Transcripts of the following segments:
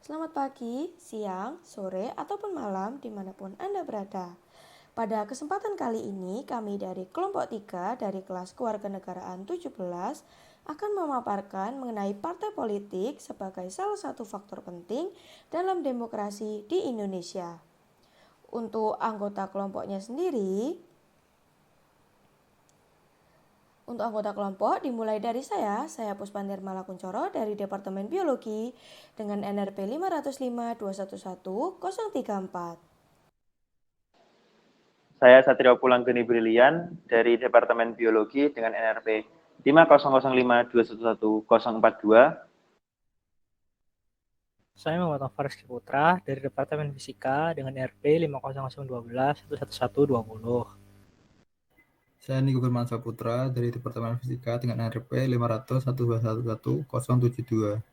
Selamat pagi, siang, sore, ataupun malam dimanapun Anda berada. Pada kesempatan kali ini, kami dari kelompok 3 dari kelas Kewarganegaraan 17 akan memaparkan mengenai partai politik sebagai salah satu faktor penting dalam demokrasi di Indonesia. Untuk anggota kelompoknya sendiri, untuk anggota kelompok dimulai dari saya Puspandir Malakuncoro dari Departemen Biologi dengan NRP 505211034. Saya Satrio Pulanggeni Brilian dari Departemen Biologi dengan NRP 50052111042. Saya Muhammad Nofar Rizky Putra dari Departemen Fisika dengan RP 500121120. Saya Niko Firman Saputra dari Departemen Fisika dengan RP 50012111072.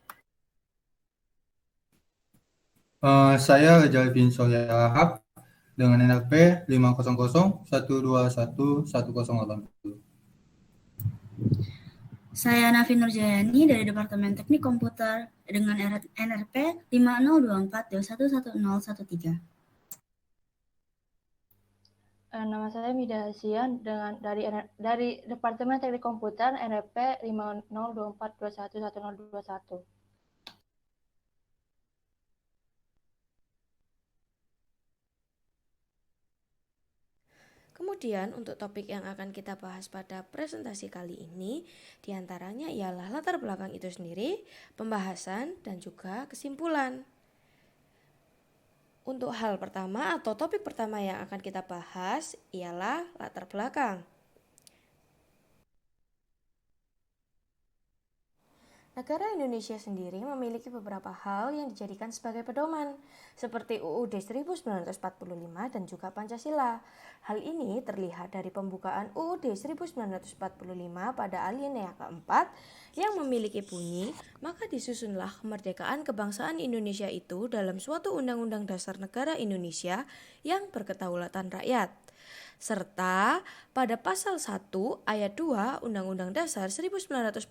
Saya Jalvin Sohyahab dengan NLP 500121180. Saya Nafi Nurjayani dari Departemen Teknik Komputer dengan NRP 50242111013. Nama saya Mida Hasian dari Departemen Teknik Komputer NRP 50242111021. Kemudian untuk topik yang akan kita bahas pada presentasi kali ini diantaranya ialah latar belakang itu sendiri, pembahasan, dan juga kesimpulan. Untuk hal pertama atau topik pertama yang akan kita bahas ialah latar belakang. Negara Indonesia sendiri memiliki beberapa hal yang dijadikan sebagai pedoman, seperti UUD 1945 dan juga Pancasila. Hal ini terlihat dari pembukaan UUD 1945 pada alinea keempat yang memiliki bunyi, maka disusunlah kemerdekaan kebangsaan Indonesia itu dalam suatu Undang-Undang Dasar Negara Indonesia yang berkedaulatan rakyat. Serta pada pasal 1 ayat 2 Undang-Undang Dasar 1945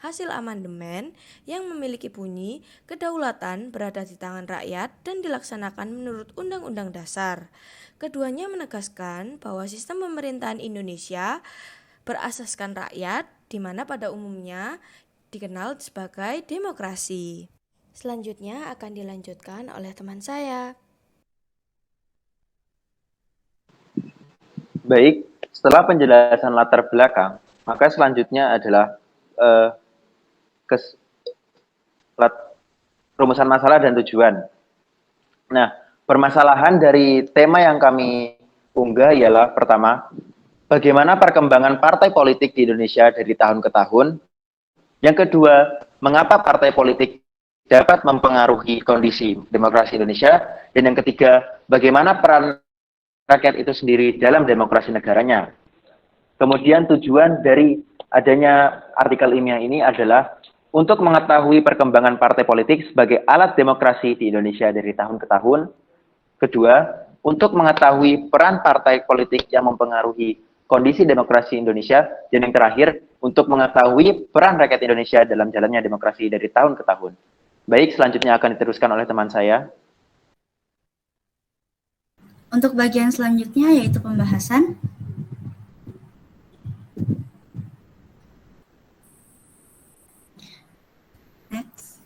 hasil amandemen yang memiliki bunyi kedaulatan berada di tangan rakyat dan dilaksanakan menurut Undang-Undang Dasar. Keduanya menegaskan bahwa sistem pemerintahan Indonesia berasaskan rakyat, di mana pada umumnya dikenal sebagai demokrasi. Selanjutnya akan dilanjutkan oleh teman saya. Baik, setelah penjelasan latar belakang, maka selanjutnya adalah rumusan masalah dan tujuan. Nah, permasalahan dari tema yang kami unggah ialah pertama, bagaimana perkembangan partai politik di Indonesia dari tahun ke tahun. Yang kedua, mengapa partai politik dapat mempengaruhi kondisi demokrasi Indonesia. Dan yang ketiga, bagaimana peran rakyat itu sendiri dalam demokrasi negaranya. Kemudian tujuan dari adanya artikel ilmiah ini adalah untuk mengetahui perkembangan partai politik sebagai alat demokrasi di Indonesia dari tahun ke tahun. Kedua, untuk mengetahui peran partai politik yang mempengaruhi kondisi demokrasi Indonesia. Dan yang terakhir, untuk mengetahui peran rakyat Indonesia dalam jalannya demokrasi dari tahun ke tahun. Baik, selanjutnya akan diteruskan oleh teman saya. Untuk bagian selanjutnya yaitu pembahasan. Next.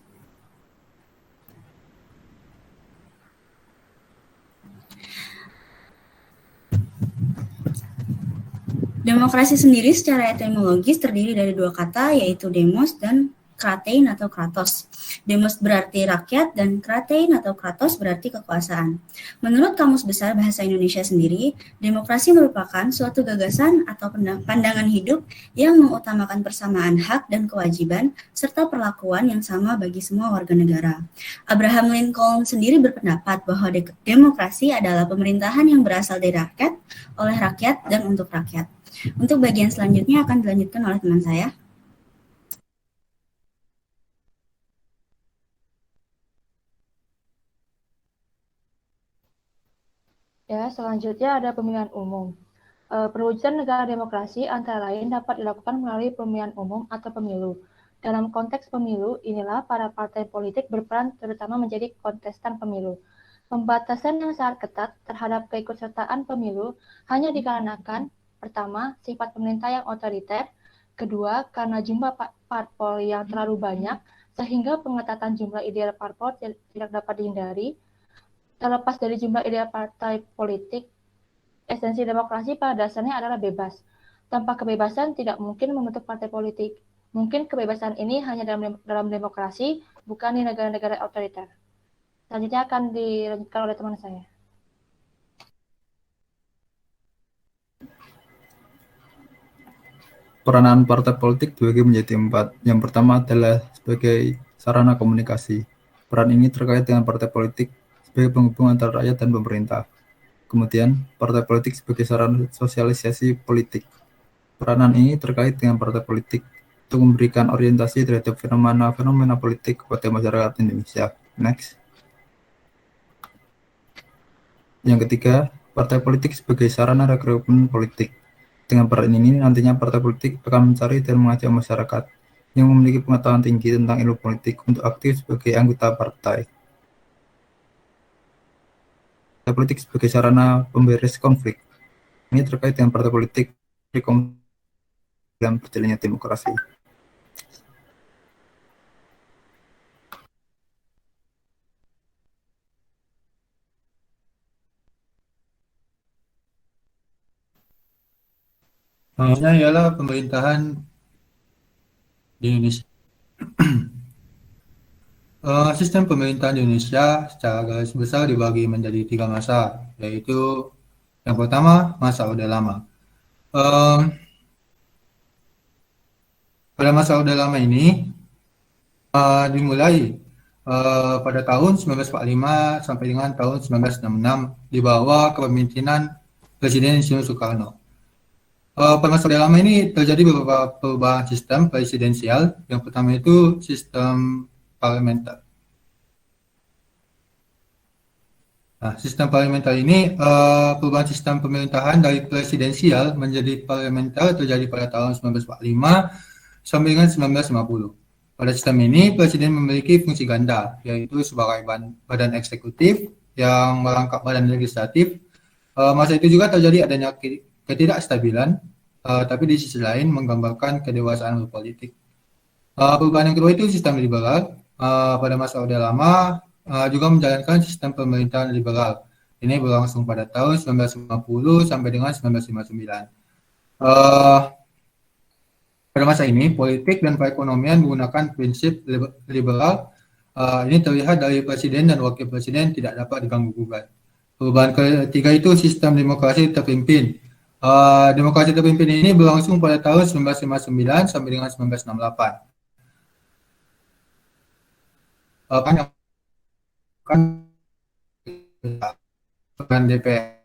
Demokrasi sendiri secara etimologis terdiri dari dua kata yaitu demos dan kratein atau kratos. Demos berarti rakyat dan kratein atau kratos berarti kekuasaan. Menurut Kamus Besar Bahasa Indonesia sendiri, demokrasi merupakan suatu gagasan atau pandangan hidup yang mengutamakan persamaan hak dan kewajiban serta perlakuan yang sama bagi semua warga negara. Abraham Lincoln sendiri berpendapat bahwa demokrasi adalah pemerintahan yang berasal dari rakyat, oleh rakyat, dan untuk rakyat. Untuk bagian selanjutnya akan dilanjutkan oleh teman saya. Ya, selanjutnya ada pemilihan umum. Perwujudan negara demokrasi antara lain dapat dilakukan melalui pemilihan umum atau pemilu. Dalam konteks pemilu, inilah para partai politik berperan terutama menjadi kontestan pemilu. Pembatasan yang sangat ketat terhadap keikutsertaan pemilu hanya dikarenakan, pertama, sifat pemerintah yang otoriter, kedua, karena jumlah parpol yang terlalu banyak, sehingga pengetatan jumlah ideal parpol tidak dapat dihindari. Terlepas dari jumlah ideal partai politik, esensi demokrasi pada dasarnya adalah bebas. Tanpa kebebasan tidak mungkin membentuk partai politik. Mungkin kebebasan ini hanya dalam demokrasi, bukan di negara-negara otoriter. Selanjutnya akan dilanjutkan oleh teman saya. Peranan partai politik dibagi menjadi 4. Yang pertama adalah sebagai sarana komunikasi. Peran ini terkait dengan partai politik sebagai penghubung antara rakyat dan pemerintah. Kemudian, partai politik sebagai sarana sosialisasi politik. Peranan ini terkait dengan partai politik untuk memberikan orientasi terhadap fenomena politik kepada masyarakat Indonesia. Next. Yang ketiga, partai politik sebagai sarana rekrutmen politik. Dengan peran ini, nantinya partai politik akan mencari dan mengajak masyarakat yang memiliki pengetahuan tinggi tentang ilmu politik untuk aktif sebagai anggota partai. Partai politik sebagai sarana pemberes konflik. Ini terkait dengan partai politik dalam berjalannya demokrasi. Maksudnya ialah pemerintahan di Indonesia. Sistem pemerintahan di Indonesia secara garis besar dibagi menjadi 3 masa, yaitu yang pertama masa Orde Lama. Pada masa Orde Lama ini dimulai pada tahun 1945 sampai dengan tahun 1966 di bawah kepemimpinan Presiden Insinyur Soekarno. Pada masa Orde Lama ini terjadi beberapa perubahan sistem presidensial. Yang pertama itu sistem parlementer. Nah, sistem parlementer ini perubahan sistem pemerintahan dari presidensial menjadi parlementer terjadi pada tahun 1945 sampai dengan 1950. Pada sistem ini, presiden memiliki fungsi ganda, yaitu sebagai badan eksekutif yang merangkap badan legislatif. Masa itu juga terjadi adanya ketidakstabilan, tapi di sisi lain menggambarkan kedewasaan berpolitik. Perubahan yang kedua itu sistem liberal. Pada masa Orde Lama juga menjalankan sistem pemerintahan liberal. Ini berlangsung pada tahun 1950 sampai dengan 1959. Pada masa ini, politik dan perekonomian menggunakan prinsip liberal. Ini terlihat dari presiden dan wakil presiden tidak dapat diganggu-gugat. Perubahan ketiga itu sistem demokrasi terpimpin. Demokrasi terpimpin ini berlangsung pada tahun 1959 sampai dengan 1968. Peran DPR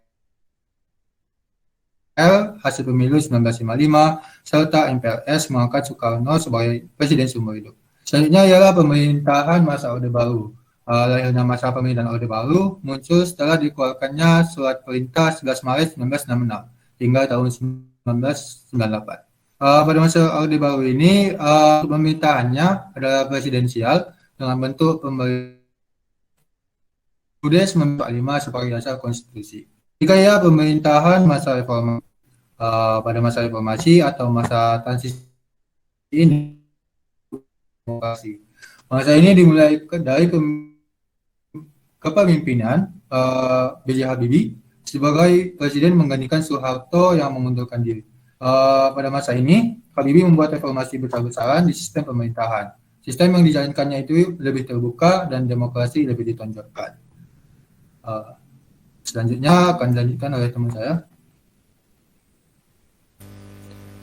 hasil pemilu 1955 serta MPLS mengangkat Soekarno sebagai presiden seumur hidup. Selanjutnya ialah pemerintahan masa Orde Baru. Lahirnya masa pemerintahan Orde Baru muncul setelah dikeluarkannya Surat Perintah 11 Maret 1966 hingga tahun 1998. Pada masa Orde Baru ini pemerintahannya adalah presidensial dengan bentuk pemerintah UUD 1945 sebagai dasar konstitusi. Jika ya pemerintahan masa reformasi, pada masa reformasi atau masa transisi ini, masa ini dimulai dari kepemimpinan B.J. Habibie sebagai presiden menggantikan Soeharto yang mengundurkan diri. Pada masa ini, Habibie membuat reformasi besar-besaran di sistem pemerintahan. Sistem yang dijalankannya itu lebih terbuka dan demokrasi lebih ditonjolkan. Selanjutnya akan dilanjutkan oleh teman saya.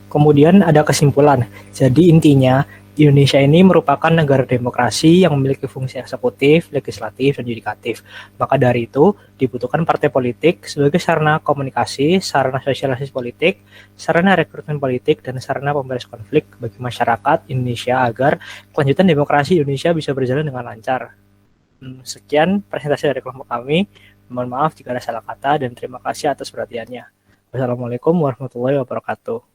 Kemudian ada kesimpulan. Jadi intinya Indonesia ini merupakan negara demokrasi yang memiliki fungsi eksekutif, legislatif, dan yudikatif. Maka dari itu dibutuhkan partai politik sebagai sarana komunikasi, sarana sosialisasi politik, sarana rekrutmen politik, dan sarana pemberes konflik bagi masyarakat Indonesia agar kelanjutan demokrasi Indonesia bisa berjalan dengan lancar. Sekian presentasi dari kelompok kami. Mohon maaf jika ada salah kata dan terima kasih atas perhatiannya. Wassalamualaikum warahmatullahi wabarakatuh.